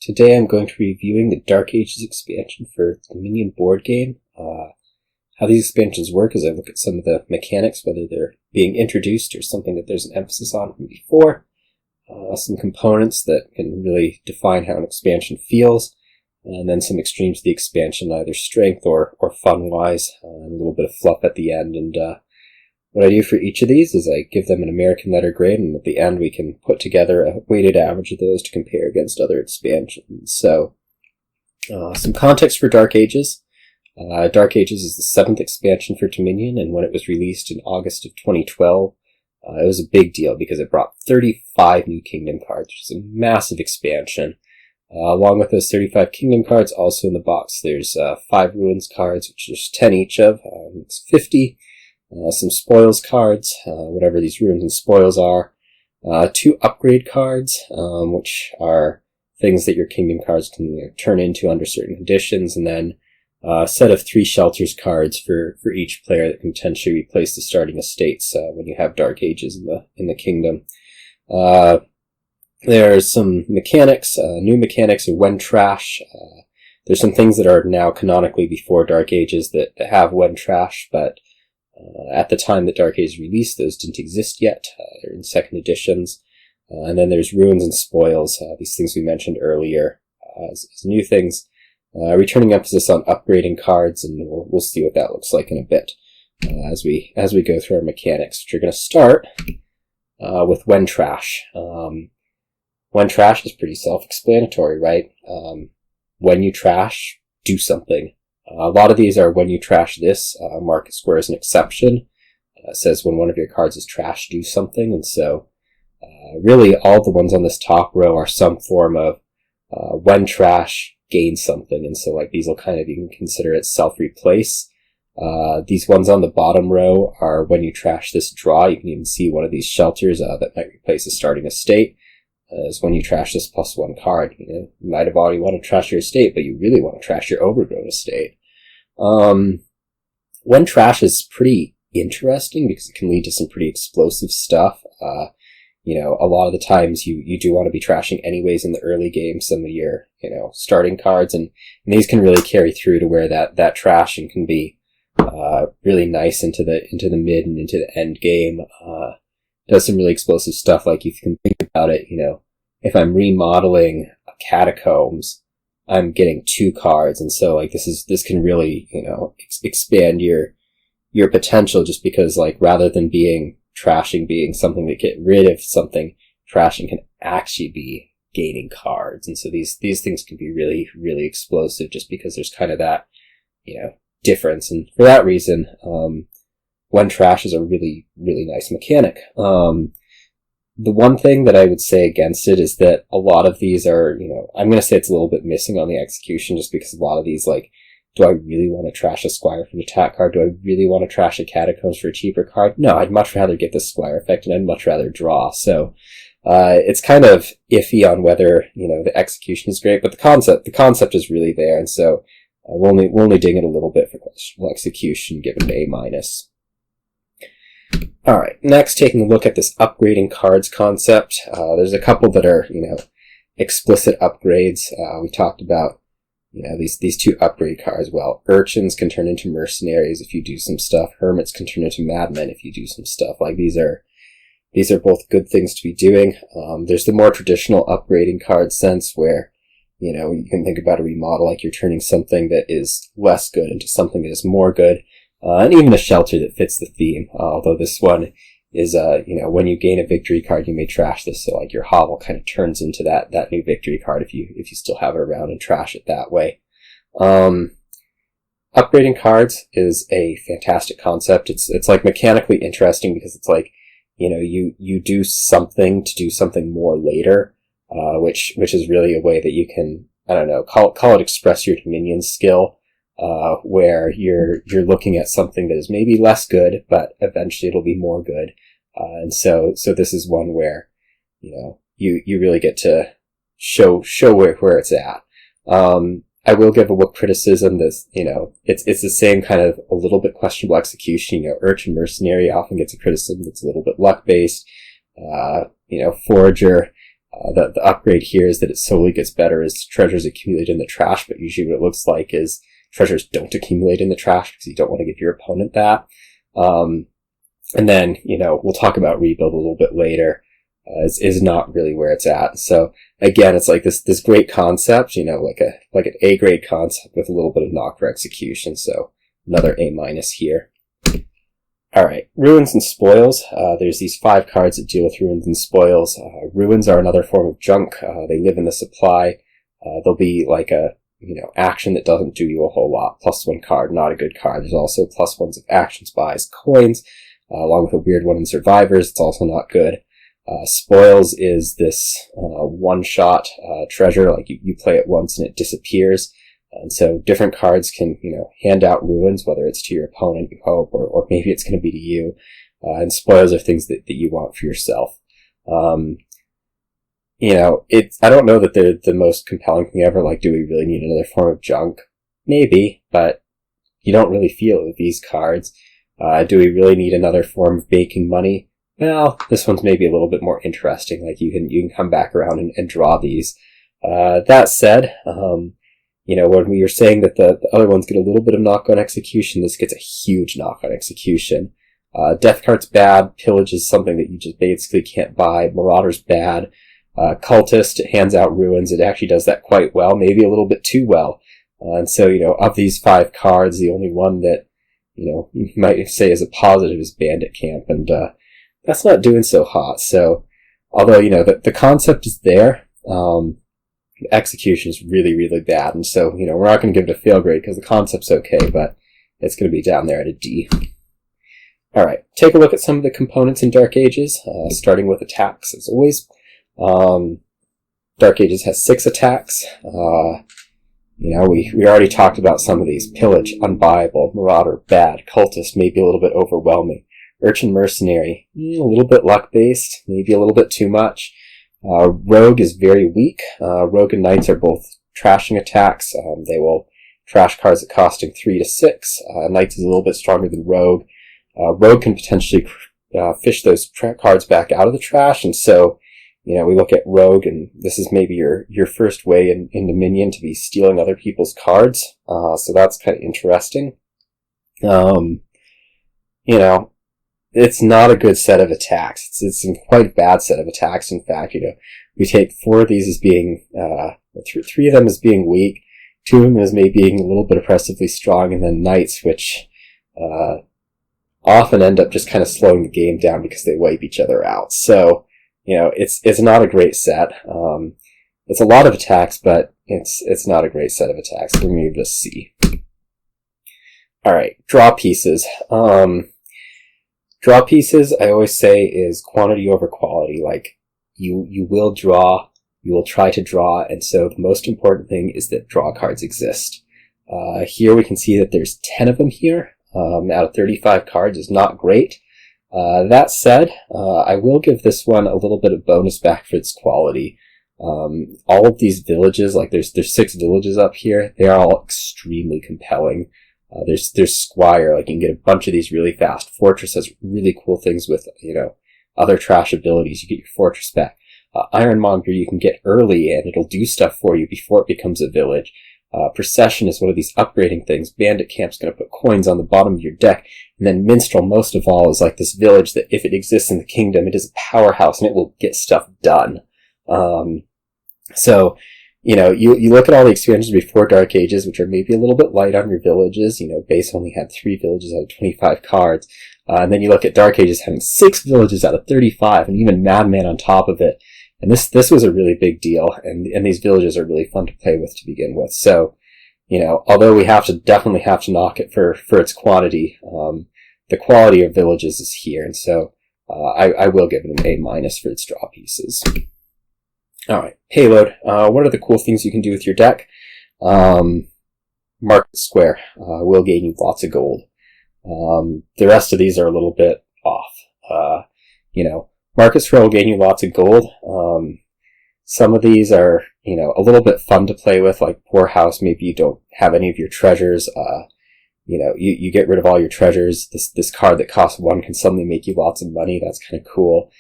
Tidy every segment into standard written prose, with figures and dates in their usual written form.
Today I'm going to be reviewing the Dark Ages expansion for the Dominion board game. How these expansions work is I look at some of the mechanics, whether they're being introduced or something that there's an emphasis on from before, some components that can really define how an expansion feels, and then some extremes of the expansion, either strength or fun-wise, and a little bit of fluff at the end. And what I do for each of these is I give them an American letter grade, and at the end we can put together a weighted average of those to compare against other expansions. So, some context for Dark Ages. Dark Ages is the 7th expansion for Dominion, and when it was released in August of 2012, it was a big deal because it brought 35 new Kingdom cards, which is a massive expansion. Along with those 35 Kingdom cards, also in the box, there's 5 Ruins cards, which there's 10 each of. It's 50. Some Spoils cards, whatever these Ruins and Spoils are. 2 Upgrade cards, which are things that your Kingdom cards can turn into under certain conditions, and then a set of 3 Shelters cards for each player that can potentially replace the starting estates when you have Dark Ages in the Kingdom. There's some mechanics, new mechanics of when trash. There's some things that are now canonically before Dark Ages that have when trash, but at the time that Dark Ages released, those didn't exist yet. They're in second editions. And then there's Ruins and Spoils, these things we mentioned earlier as new things. Returning emphasis on upgrading cards, and we'll see what that looks like in a bit as we go through our mechanics, which are going to start with when trash. When trash is pretty self-explanatory, right? When you trash, do something. A lot of these are when you trash this. Mark a square as an exception. It says when one of your cards is trash, do something. And so really all the ones on this top row are some form of when trash, gain something. And so like these will kind of, you can consider it self-replace. These ones on the bottom row are when you trash this, draw. You can even see one of these Shelters that might replace a starting estate. Is when you trash this +1 card. You might have already want to trash your estate, but you really want to trash your overgrown estate. When trash is pretty interesting because it can lead to some pretty explosive stuff. A lot of the times you do want to be trashing anyways in the early game some of your, starting cards, and these can really carry through to where that trashing can be, really nice into the mid and into the end game. Does some really explosive stuff, like if you can think about it, if I'm remodeling catacombs, I'm getting 2 cards, and so like this can really, expand your potential, just because like rather than trashing being something to get rid of something, trashing can actually be gaining cards, and so these things can be really, really explosive just because there's kind of that, difference, and for that reason, when trash is a really, really nice mechanic. The one thing that I would say against it is that a lot of these are, I'm going to say it's a little bit missing on the execution, just because a lot of these, like, do I really want to trash a Squire for an attack card? Do I really want to trash a Catacombs for a cheaper card? No, I'd much rather get the Squire effect, and I'd much rather draw. So, it's kind of iffy on whether, the execution is great, but the concept is really there, and so we'll only ding it a little bit for questionable execution, given an A-. Alright, next taking a look at this upgrading cards concept. There's a couple that are, explicit upgrades. We talked about, these 2 upgrade cards. Well, Urchins can turn into Mercenaries if you do some stuff. Hermits can turn into Madmen if you do some stuff. Like these are both good things to be doing. There's the more traditional upgrading card sense where, you can think about a remodel like you're turning something that is less good into something that is more good. And even a Shelter that fits the theme, although this one is, when you gain a victory card, you may trash this, so like your hovel kind of turns into that new victory card if you still have it around, and trash it that way. Upgrading cards is a fantastic concept. It's like mechanically interesting because it's like, you do something to do something more later, which is really a way that you can, call it express your Dominion skill. Where you're looking at something that is maybe less good, but eventually it'll be more good. And so this is one where, you really get to show where it's at. I will give a book criticism that's, it's the same kind of a little bit questionable execution. Urchin Mercenary often gets a criticism that's a little bit luck-based. Forager The upgrade here is that it slowly gets better as treasures accumulate in the trash, but usually what it looks like is treasures don't accumulate in the trash because you don't want to give your opponent that. And then, we'll talk about rebuild a little bit later. Is not really where it's at. So again, it's like this great concept, like an A grade concept with a little bit of knocker execution. So another A- here. All right, ruins and spoils. There's these 5 cards that deal with ruins and spoils. Ruins are another form of junk. They live in the supply. They'll be like a action that doesn't do you a whole lot. +1 card, not a good card. There's also +1s of actions, buys, coins, along with a weird one in survivors. It's also not good. Spoils is this one-shot treasure, like you play it once and it disappears. And so different cards can, hand out ruins, whether it's to your opponent, you hope, or maybe it's going to be to you. And spoils are things that you want for yourself. I don't know that they're the most compelling thing ever. Like, do we really need another form of junk? Maybe, but you don't really feel it with these cards. Do we really need another form of making money? Well, this one's maybe a little bit more interesting. Like, you can come back around and draw these. That said, when we were saying that the other ones get a little bit of knock-on execution, this gets a huge knock-on execution. Death Cart's bad. Pillage is something that you just basically can't buy. Marauder's bad. Cultist, it hands out ruins. It actually does that quite well, maybe a little bit too well. And so, of these 5 cards, the only one that, you might say is a positive is Bandit Camp, and that's not doing so hot. So, although, the concept is there, the execution is really, really bad. And so, we're not going to give it a fail grade because the concept's okay, but it's going to be down there at a D. Alright, take a look at some of the components in Dark Ages, starting with attacks as always. Dark Ages has 6 attacks. We already talked about some of these. Pillage, unbuyable. Marauder, bad. Cultist, maybe a little bit overwhelming. Urchin Mercenary, a little bit luck-based, maybe a little bit too much. Rogue is very weak. Rogue and Knights are both trashing attacks. They will trash cards at costing 3 to 6. Knights is a little bit stronger than Rogue. Rogue can potentially fish those cards back out of the trash, and so, we look at Rogue, and this is maybe your first way in Dominion to be stealing other people's cards. So that's kind of interesting. It's not a good set of attacks. It's a quite bad set of attacks. In fact, we take 4 of these as being, 3 of them as being weak, 2 of them as maybe being a little bit oppressively strong, and then Knights, which, often end up just kind of slowing the game down because they wipe each other out. So, it's not a great set. It's a lot of attacks, but it's not a great set of attacks. We're going to give it a C. Alright, draw pieces. Draw pieces, I always say, is quantity over quality. Like, you will draw, you will try to draw, and so the most important thing is that draw cards exist. Here we can see that there's 10 of them here. Out of 35 cards is not great. That said, I will give this one a little bit of bonus back for its quality. All of these villages, like there's 6 villages up here, they are all extremely compelling. There's Squire, like you can get a bunch of these really fast. Fortress has really cool things with, other trash abilities. You get your Fortress back. Ironmonger you can get early and it'll do stuff for you before it becomes a village. Procession is one of these upgrading things. Bandit Camp's going to put coins on the bottom of your deck. And then Minstrel, most of all, is like this village that if it exists in the kingdom, it is a powerhouse and it will get stuff done. So, you look at all the expansions before Dark Ages, which are maybe a little bit light on your villages. Base only had 3 villages out of 25 cards. And then you look at Dark Ages having 6 villages out of 35 and even Madman on top of it. And this was a really big deal, and these villages are really fun to play with to begin with. So, although we definitely have to knock it for its quantity, the quality of villages is here, and so I will give it an A- for its draw pieces. Alright, payload. What are the cool things you can do with your deck? Market Square will gain you lots of gold. The rest of these are a little bit off. Market Square will gain you lots of gold. Some of these are, a little bit fun to play with, like Poorhouse. Maybe you don't have any of your treasures. You get rid of all your treasures. This card that costs 1 can suddenly make you lots of money. That's kind of cool.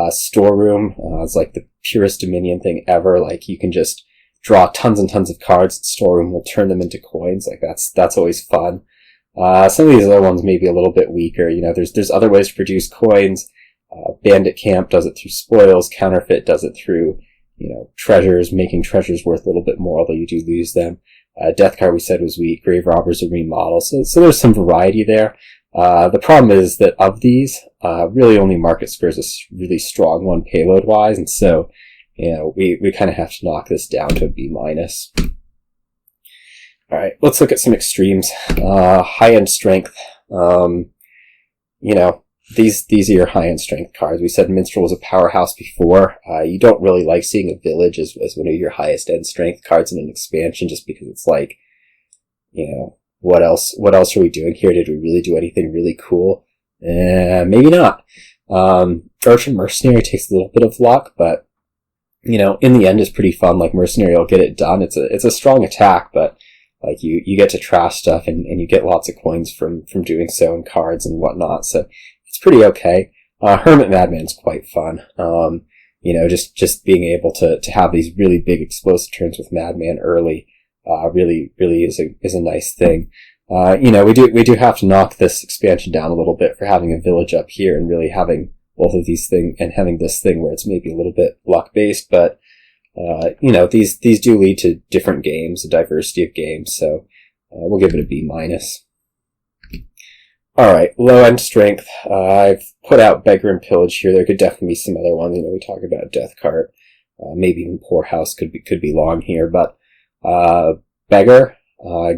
Storeroom is like the purest Dominion thing ever. Like, you can just draw tons and tons of cards. Storeroom will turn them into coins. Like, that's always fun. Some of these other ones may be a little bit weaker. There's other ways to produce coins. Bandit Camp does it through spoils. Counterfeit does it through, treasures, making treasures worth a little bit more, although you do lose them. Death Card we said was weak. Grave Robber's a remodel. So there's some variety there. The problem is that of these, really only Market Square is a really strong one payload wise, and so, we kind of have to knock this down to a B-. Alright, let's look at some extremes. High-end strength. These are your high-end strength cards. We said Minstrel was a powerhouse before. You don't really like seeing a Village as one of your highest end strength cards in an expansion, just because it's like, what else are we doing here? Did we really do anything really cool? Maybe not. Urchin Mercenary takes a little bit of luck, but, in the end is pretty fun. Like, Mercenary will get it done. It's a strong attack, but, like, you get to trash stuff and you get lots of coins from doing so, and cards and whatnot, so it's pretty okay. Hermit Madman's quite fun. Just being able to have these really big explosive turns with Madman early, really is a nice thing. We do have to knock this expansion down a little bit for having a Village up here and really having both of these things and having this thing where it's maybe a little bit luck based, but these do lead to different games, a diversity of games, so we'll give it a B-. Alright, low-end strength. I've put out Beggar and Pillage here. There could definitely be some other ones. We talk about Death Cart. Maybe even Poorhouse could be long here, but Beggar,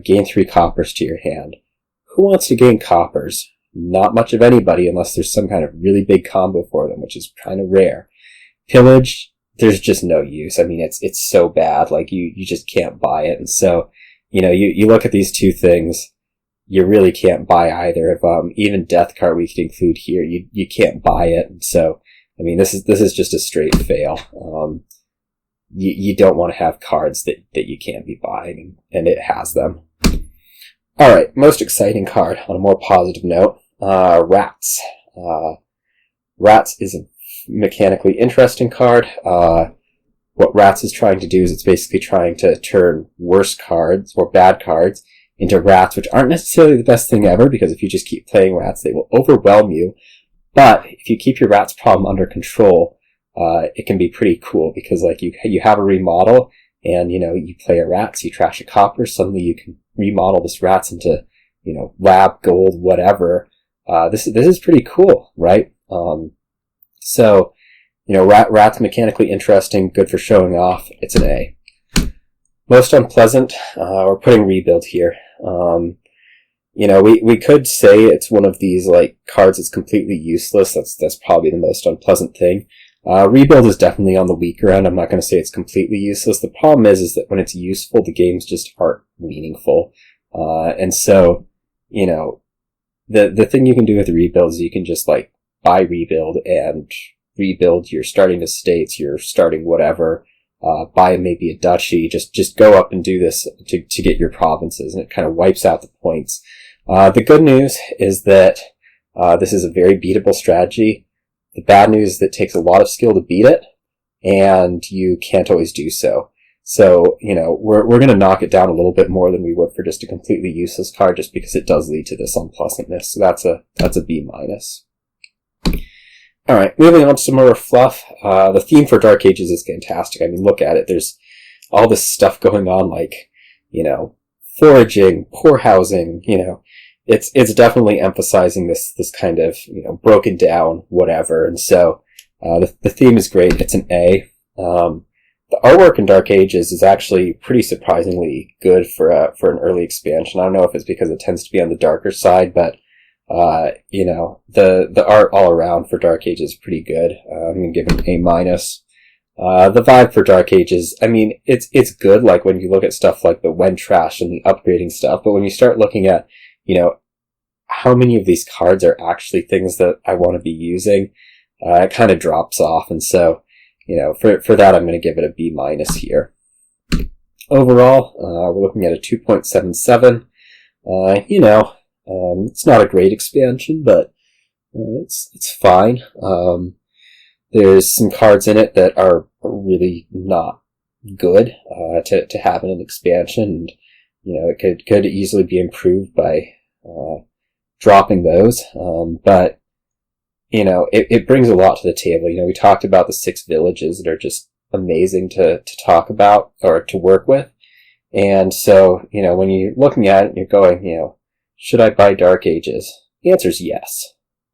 gain 3 coppers to your hand. Who wants to gain coppers? Not much of anybody, unless there's some kind of really big combo for them, which is kind of rare. Pillage, there's just no use. I mean, it's so bad. Like, you just can't buy it. And so, you look at these two things, you really can't buy either of them. Even Death Card we could include here. You can't buy it. And so, I mean, this is just a straight fail. You don't want to have cards that you can't be buying, and it has them. Alright, most exciting card on a more positive note. Rats. Rats is a mechanically interesting card. What Rats is trying to do is it's basically trying to turn worse cards or bad cards into Rats, which aren't necessarily the best thing ever, because if you just keep playing Rats, they will overwhelm you. But if you keep your Rats problem under control, it can be pretty cool, because like you have a remodel, and you play a Rats, you trash a copper, suddenly you can remodel this Rats into lab, gold, whatever. This is pretty cool, right? So, Rat's mechanically interesting, good for showing off. It's an A. Most unpleasant, we're putting Rebuild here. We could say it's one of these, like, cards that's completely useless. That's probably the most unpleasant thing. Rebuild is definitely on the weaker end. I'm not going to say it's completely useless. The problem is that when it's useful, the games just aren't meaningful. And so, the thing you can do with Rebuild is you can just, like, buy Rebuild and rebuild your starting estates, your starting whatever, buy maybe a duchy, just go up and do this to get your provinces, and it kind of wipes out the points. The good news is that this is a very beatable strategy. The bad news is that it takes a lot of skill to beat it, and you can't always do so. So, we're going to knock it down a little bit more than we would for just a completely useless card, just because it does lead to this unpleasantness. So that's a B-. Alright, moving on to some more Fluff. The theme for Dark Ages is fantastic. I mean, look at it. There's all this stuff going on, like, foraging, poor housing, it's definitely emphasizing this kind of, broken down, whatever. And so, the theme is great. It's an A. The artwork in Dark Ages is actually pretty surprisingly good for an early expansion. I don't know if it's because it tends to be on the darker side, but the art all around for Dark Ages is pretty good. I'm gonna give it an A-. The vibe for Dark Ages, I mean, it's good, like, when you look at stuff like the When Trash and the upgrading stuff, but when you start looking at, how many of these cards are actually things that I want to be using, it kind of drops off, and so, for that I'm gonna give it a B- here. Overall, we're looking at a 2.77. It's not a great expansion, but it's fine. There's some cards in it that are really not good to have in an expansion, and it could easily be improved by dropping those. But it brings a lot to the table. We talked about the 6 villages that are just amazing to talk about or to work with. And so, when you're looking at it, you're going, should I buy Dark Ages? The answer is yes.